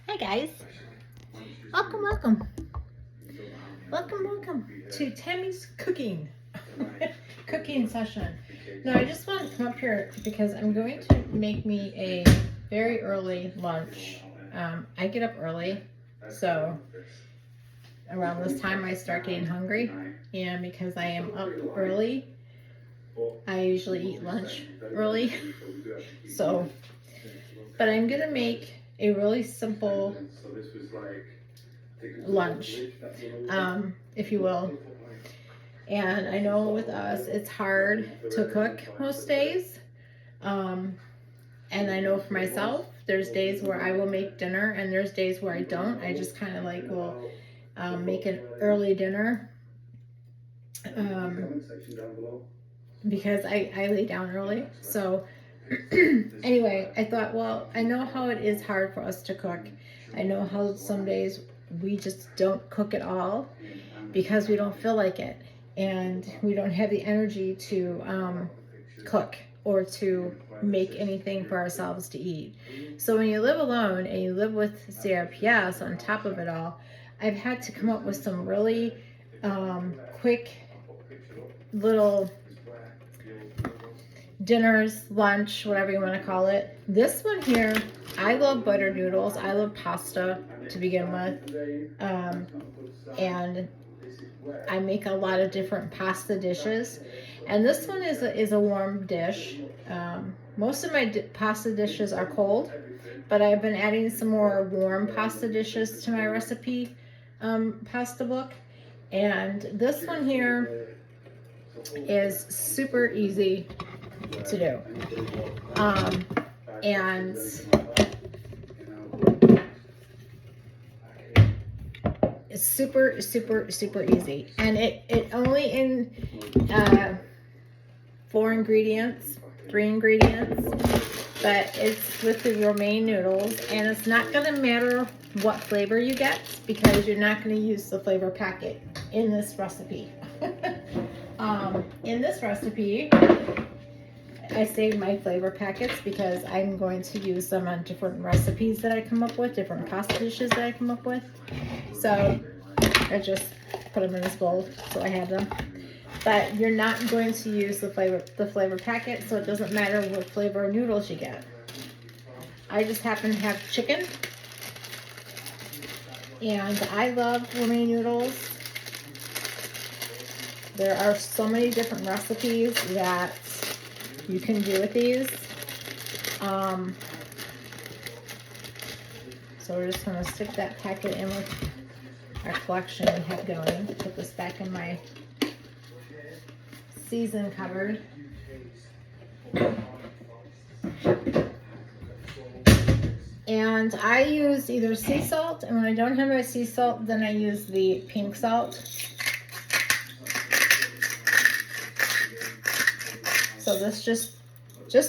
Hi guys, welcome to Tammy's cooking cooking session. Now I just want to come up here because I'm going to make me a very early lunch. I get up early, so around this time I start getting hungry, and because I am up early, I usually eat lunch early. So, but I'm gonna make a really simple lunch, if you will. And I know with us, it's hard to cook most days. And I know for myself, there's days where I will make dinner and there's days where I don't. I just kind of like will make an early dinner because I lay down early. So anyway, I thought, well, I know how it is hard for us to cook. I know how some days we just don't cook at all because we don't feel like it and we don't have the energy to cook or to make anything for ourselves to eat. So when you live alone and you live with CRPS on top of it all, I've had to come up with some really quick little dinners, lunch, whatever you want to call it. This one here, I love butter noodles. I love pasta to begin with. And I make a lot of different pasta dishes. And this one is a warm dish. Most of my pasta dishes are cold, but I've been adding some more warm pasta dishes to my recipe pasta book. And this one here is super easy to do. And it's super easy. And it only in 3 ingredients, but it's with the romaine noodles, and it's not gonna matter what flavor you get because you're not gonna use the flavor packet in this recipe. In this recipe, I saved my flavor packets because I'm going to use them on different recipes that I come up with, different pasta dishes that I come up with. So I just put them in this bowl so I have them. But you're not going to use the flavor packet, so it doesn't matter what flavor noodles you get. I just happen to have chicken, and I love romaine noodles. There are so many different recipes that you can do with these. So we're just going to stick that packet in with our collection we have going. Put this back in my season cupboard. And I use either sea salt, and when I don't have my sea salt, then I use the pink salt. So this just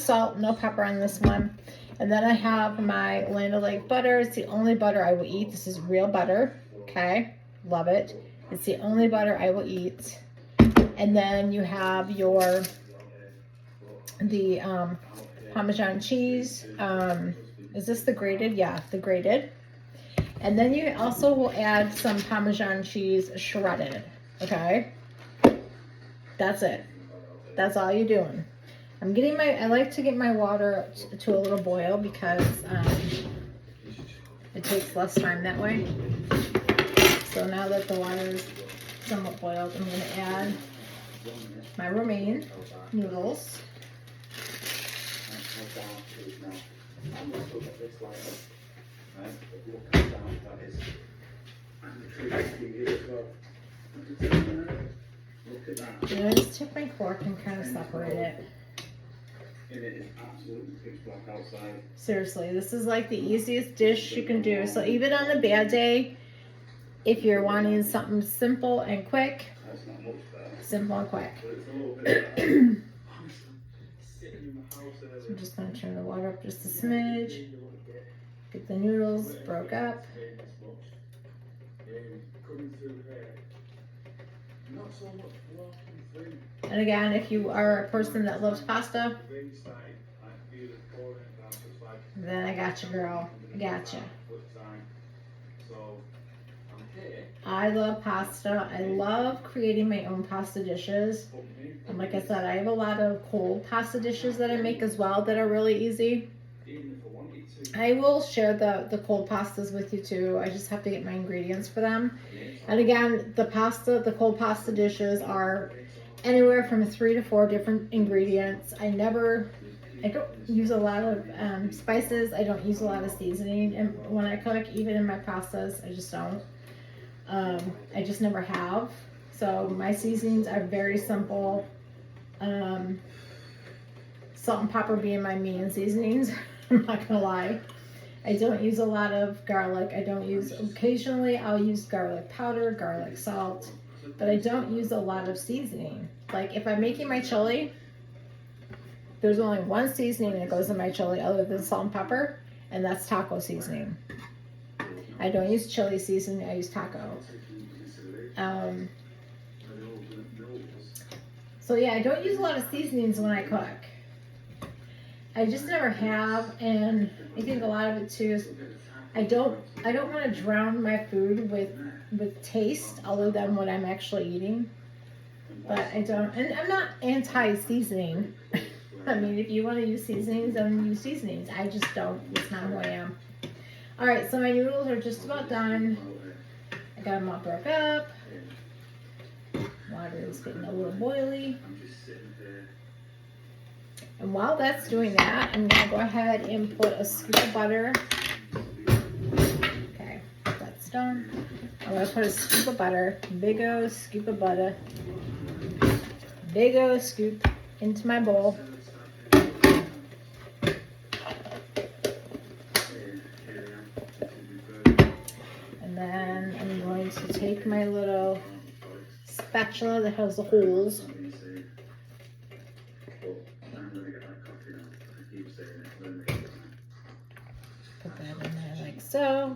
salt, no pepper on this one. And then I have my Land O'Lakes butter. It's the only butter I will eat. This is real butter, okay? Love it. It's the only butter I will eat. And then you have the Parmesan cheese. Is this the grated? Yeah, the grated. And then you also will add some Parmesan cheese shredded, okay? That's it. That's all you're doing. I like to get my water to a little boil because it takes less time that way. So now that the water is somewhat boiled, I'm going to add my romaine noodles. And I just take my fork and kind of separate it. Seriously, this is like the easiest dish you can do. So even on a bad day, if you're wanting something simple and quick, So I'm just going to turn the water up just a smidge. Get the noodles broke up. And again, if you are a person that loves pasta, Then I got you, girl. I got you. I love pasta. I love creating my own pasta dishes. And like I said, I have a lot of cold pasta dishes that I make as well that are really easy. I will share the cold pastas with you too. I just have to get my ingredients for them. And again, the cold pasta dishes are anywhere from 3 to 4 different ingredients. I don't use a lot of spices. I don't use a lot of seasoning. And when I cook, even in my pastas, I just don't. I just never have. So my seasonings are very simple. Salt and pepper being my main seasonings. I'm not gonna lie. I don't use a lot of garlic. Occasionally I'll use garlic powder, garlic salt, but I don't use a lot of seasoning. Like if I'm making my chili, there's only one seasoning that goes in my chili other than salt and pepper, and that's taco seasoning. I don't use chili seasoning, I use taco. So yeah, I don't use a lot of seasonings when I cook. I just never have, and I think a lot of it too is I don't want to drown my food with taste other than what I'm actually eating. But I don't, and I'm not anti-seasoning. I mean, if you want to use seasonings, then use seasonings. I just don't. It's not who I am. All right, so my noodles are just about done. I got them all broke up. Water is getting a little boily. And while that's doing that, I'm going to go ahead and put a scoop of butter. Okay, that's done. I'm going to put a scoop of butter, big O scoop of butter, big O scoop into my bowl. And then I'm going to take my little spatula that has the holes. Put that in there like so.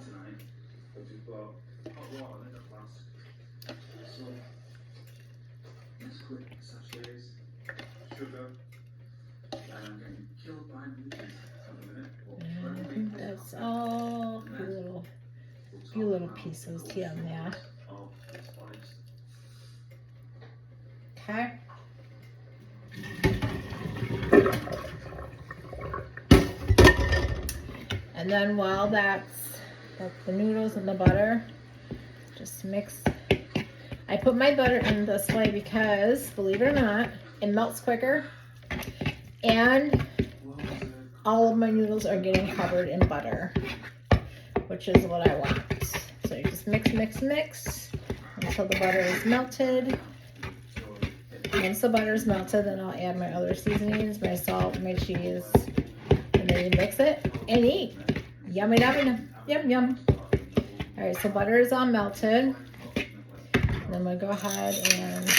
And I think that's all. Few little pieces here and there. Okay. And then while that's the noodles and the butter, just mix. I put my butter in this way because, believe it or not, it melts quicker, and all of my noodles are getting covered in butter, which is what I want. So you just mix, mix, mix until the butter is melted. Once the butter is melted, then I'll add my other seasonings, my salt, my cheese, and then you mix it and eat. Yummy, yummy, yum, yum. All right, so butter is all melted. And I'm gonna go ahead and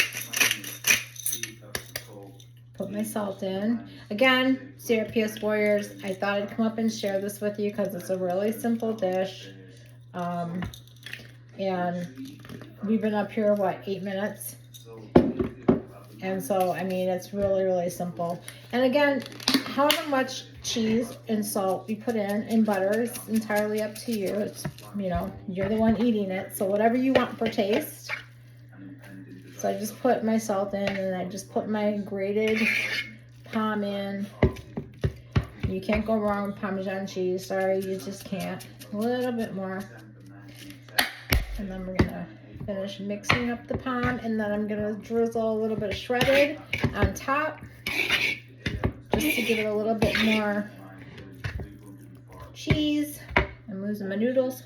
put my salt in. Again, Sierra PS Warriors, I thought I'd come up and share this with you because it's a really simple dish. And we've been up here, what, 8 minutes? And so, I mean, it's really, really simple. And again, however much cheese and salt you put in and butter is entirely up to you. It's, you know, you're the one eating it. So whatever you want for taste. So I just put my salt in, and I just put my grated Parm in. You can't go wrong with Parmesan cheese. Sorry, you just can't. A little bit more. And then we're gonna finish mixing up the Parm, and then I'm gonna drizzle a little bit of shredded on top, just to give it a little bit more cheese. I'm losing my noodles.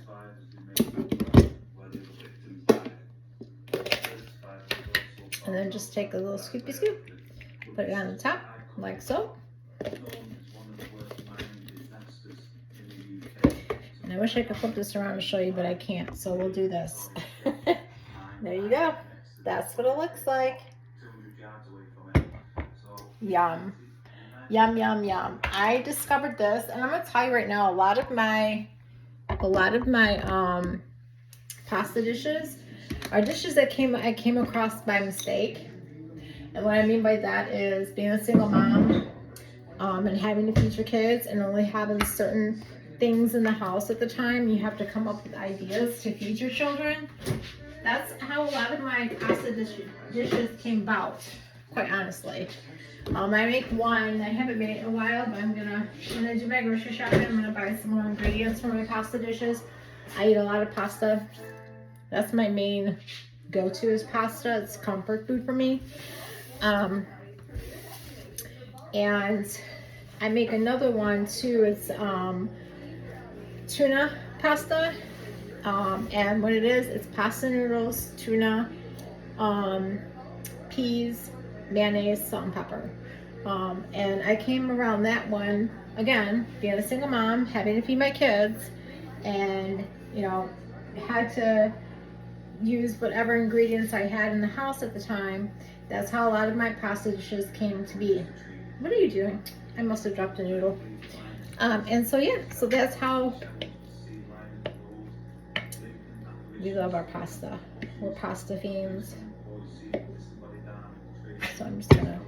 And then just take a little scoopy scoop, put it on the top, like so. And I wish I could flip this around to show you, but I can't, so we'll do this. There you go. That's what it looks like. Yum. Yum, yum, yum. I discovered this, and I'm gonna tell you right now, a lot of my pasta dishes are dishes that I came across by mistake. And what I mean by that is, being a single mom, and having to feed your kids and only having certain things in the house at the time. You have to come up with ideas to feed your children. That's how a lot of my pasta dishes came about, quite honestly. I make one. I haven't made it in a while, but when I do my grocery shopping, I'm gonna buy some more ingredients for my pasta dishes. I eat a lot of pasta. That's my main go-to is pasta. It's comfort food for me. And I make another one too. It's tuna pasta. And what it is, it's pasta noodles, tuna, peas, mayonnaise, salt and pepper. And I came around that one, again, being a single mom, having to feed my kids, and, you know, had to use whatever ingredients I had in the house at the time. That's how a lot of my pasta dishes came to be. What are you doing? I must have dropped a noodle. And so, yeah, so that's how we love our pasta. We're pasta fiends. So I'm just gonna.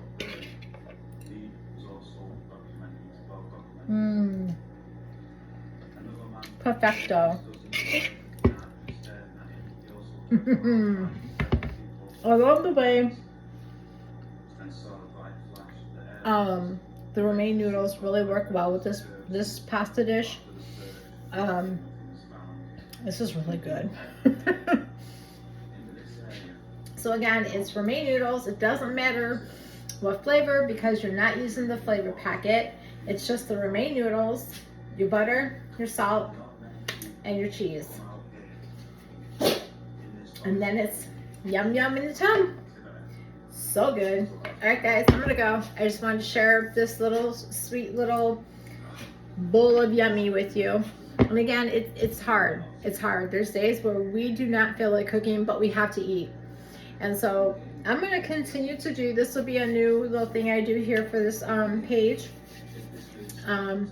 Perfecto. I love the way the romaine noodles really work well with this pasta dish. This is really good. So again, it's romaine noodles. It doesn't matter what flavor because you're not using the flavor packet. It's just the romaine noodles, your butter, your salt, and your cheese. And then it's yum yum in the tum. So good. All right, guys, I'm gonna go. I just wanted to share this little sweet little bowl of yummy with you. And again, it's hard. It's hard. There's days where we do not feel like cooking, but we have to eat. And so I'm going to continue to do, this will be a new little thing I do here for this page. And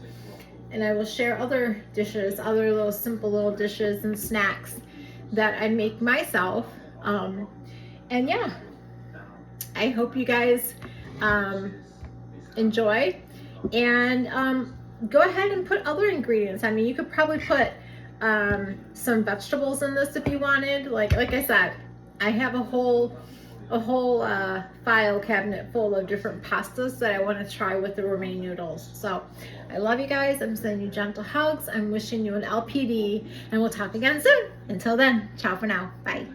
I will share other dishes, other little simple little dishes and snacks that I make myself. And yeah, I hope you guys enjoy. And go ahead and put other ingredients. I mean, you could probably put some vegetables in this if you wanted. Like I said, I have a whole file cabinet full of different pastas that I want to try with the romaine noodles. So I love you guys. I'm sending you gentle hugs. I'm wishing you an LPD, and we'll talk again soon. Until then, ciao for now. Bye.